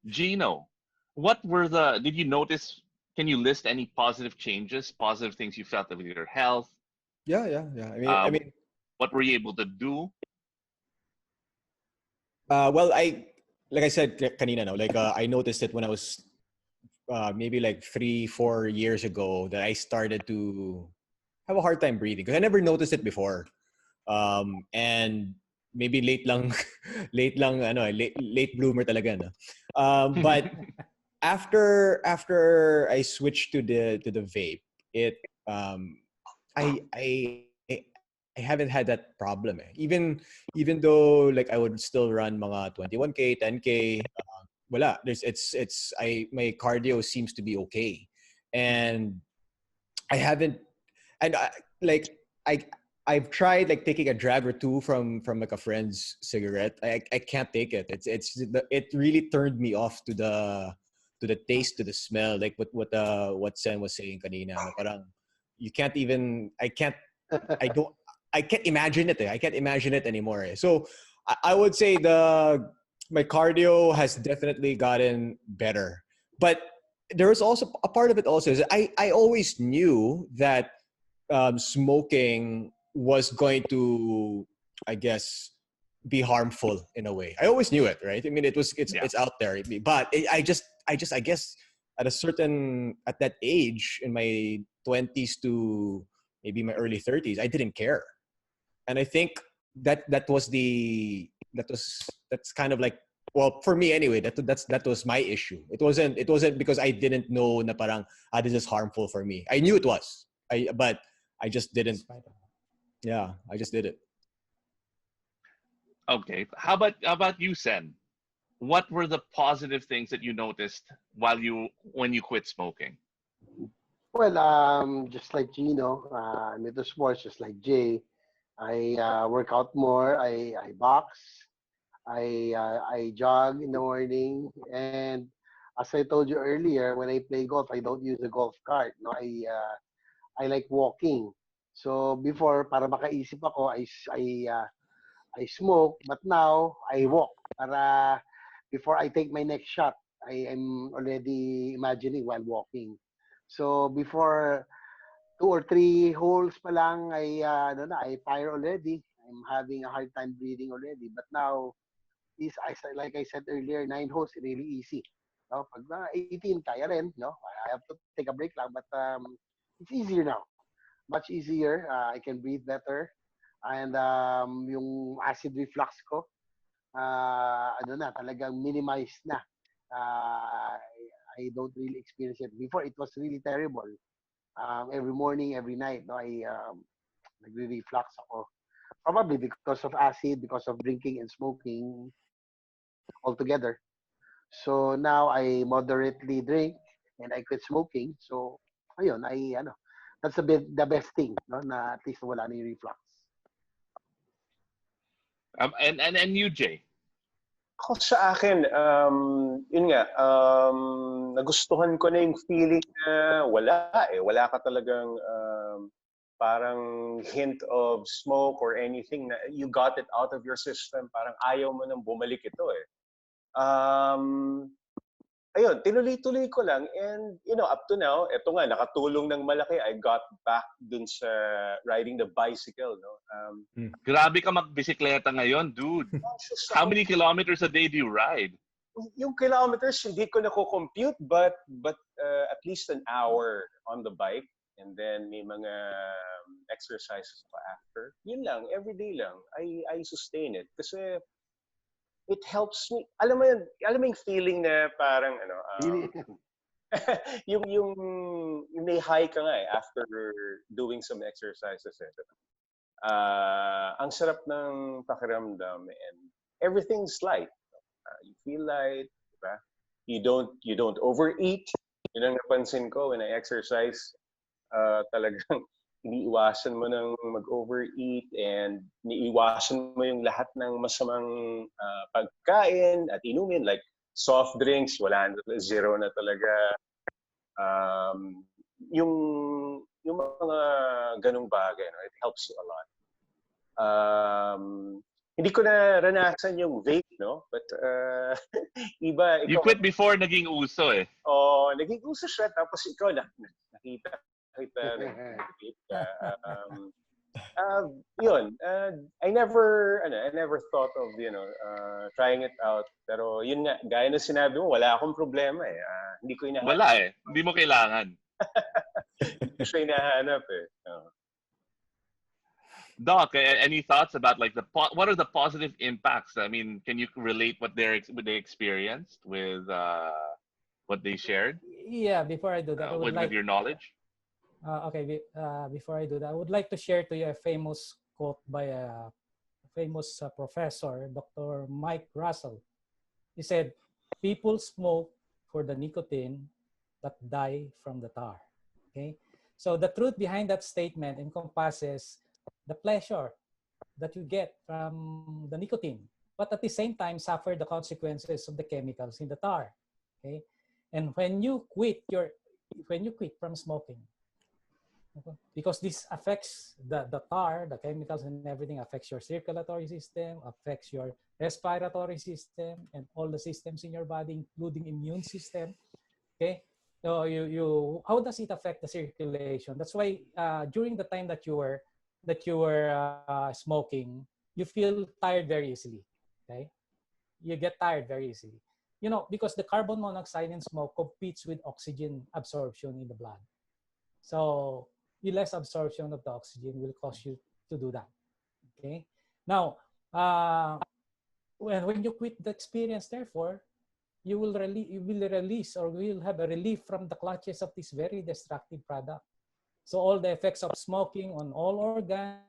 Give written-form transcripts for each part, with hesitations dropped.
Gino, what were the, did you notice, can you list any positive changes, positive things you felt with your health? Yeah. I Uh, mean, what were you able to do? well, like I said kanina, no, like I noticed it when I was maybe like 3-4 years ago that I started to have a hard time breathing because I never noticed it before. And maybe late lang, late bloomer talaga, no? But after I switched to the vape, it um, I haven't had that problem. Eh. Even though like I would still run mga 21K, 10K, wala. It's I my cardio seems to be okay, and I haven't and like I I've tried like taking a drag or two from like a friend's cigarette. I can't take it. It really turned me off to the taste, to the smell. Like what Sen was saying kanina. Na parang you can't even I don't I can't imagine it. I can't imagine it anymore. So I would say the my cardio has definitely gotten better, but there was also a part of it also is I always knew that smoking was going to, I guess, be harmful in a way. I always knew it, right? I mean, Yeah. it's out there, but I guess at that age in my 20s to maybe my early 30s, I didn't care, and I think that's kind of like, well, for me anyway, that was my issue. It wasn't because I didn't know na parang this is harmful for me. I knew it was. But I just didn't. Despite of Yeah, I just did it. Okay. How about you, Sen? What were the positive things that you noticed when you quit smoking? Well, just like Gino, I'm into sports just like Jay. I work out more. I box. I jog in the morning, and as I told you earlier, when I play golf, I don't use a golf cart. No, I like walking. So before, para makaisip ako, I smoke, but now I walk. Para before I take my next shot, I am already imagining while walking. So before two or three holes pa lang, I fire already. I'm having a hard time breathing already. But now, like I said earlier, 9 holes really easy. No, pag 18 kaya rin, no. I have to take a break lang, but it's easier now. Much easier. I can breathe better. And yung acid reflux ko, talagang minimized na. I don't really experience it. Before, it was really terrible. Every morning, every night, no, nagre-reflux ako. Probably because of acid, because of drinking and smoking altogether. So now I moderately drink and I quit smoking. So ayun, that's the best thing, no, na at least wala na yung reflux. And you, Jay. Ako sa akin, yun nga, nagustuhan ko na yung feeling na wala ka talagang parang hint of smoke or anything na you got it out of your system. Parang ayaw mo nang bumalik ito eh. Ayun, tinuloy-tuloy ko lang and up to now, eto nga, nakatulong ng malaki. I got back dun sa riding the bicycle, no? Grabe ka magbisikleta ngayon, dude. How many kilometers a day do you ride? Yung kilometers, hindi ko nako-compute, but at least an hour on the bike. And then may mga exercises pa after. Yun lang, everyday lang. I sustain it. Kasi it helps me. Alam mo yung feeling na parang yung may high ka nga after doing some exercises. Ang sarap ng pakiramdam and everything's light. You feel light, diba? You don't overeat. Yun ang napansin ko when I exercise. Talagang iniiwasan mo ng mag-overeat and iniiwasan mo yung lahat ng masamang pagkain at inumin like soft drinks, zero na talaga. Yung mga ganung bagay, no? It helps you a lot. Hindi ko naranasan yung vape, no? But iba, You ikaw, quit before naging uso eh. naging uso siya, tapos ikaw, nakita kita, nag-vape ka. Yun, I never thought of, trying it out. Pero yun nga, gaya ng sinabi mo, wala akong problema eh. Hindi ko hinahanap. Wala eh. Hindi mo kailangan. Hindi ko siya hinahanap eh. Doc, any thoughts about like what are the positive impacts? I mean, can you relate what they experienced with what they shared? Yeah, before I do that, I would with your knowledge. Before I do that, I would like to share to you a famous quote by a famous professor, Dr. Mike Russell. He said, "People smoke for the nicotine, but die from the tar." Okay, so the truth behind that statement encompasses the pleasure that you get from the nicotine, but at the same time suffer the consequences of the chemicals in the tar. Okay, and when you quit from smoking, okay, because this affects the tar, the chemicals and everything affects your circulatory system, affects your respiratory system, and all the systems in your body, including immune system. Okay, so how does it affect the circulation? That's why during the time that you were smoking, you feel tired very easily. Okay, you get tired very easily. Because the carbon monoxide in smoke competes with oxygen absorption in the blood. So the less absorption of the oxygen will cause you to do that. Okay. Now, when you quit the experience, therefore, you will release or will have a relief from the clutches of this very destructive product. So all the effects of smoking on all organs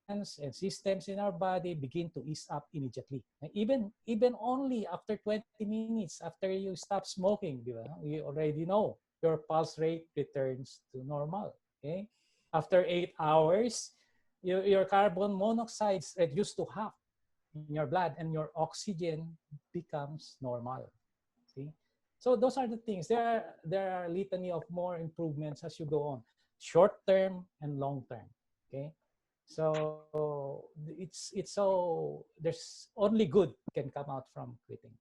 and systems in our body begin to ease up immediately. Even only after 20 minutes after you stop smoking, you already know your pulse rate returns to normal. Okay, after 8 hours, your carbon monoxide is reduced to half in your blood, and your oxygen becomes normal. See, so those are the things. There are a litany of more improvements as you go on, short term and long term. Okay, so it's so there's only good can come out from quitting.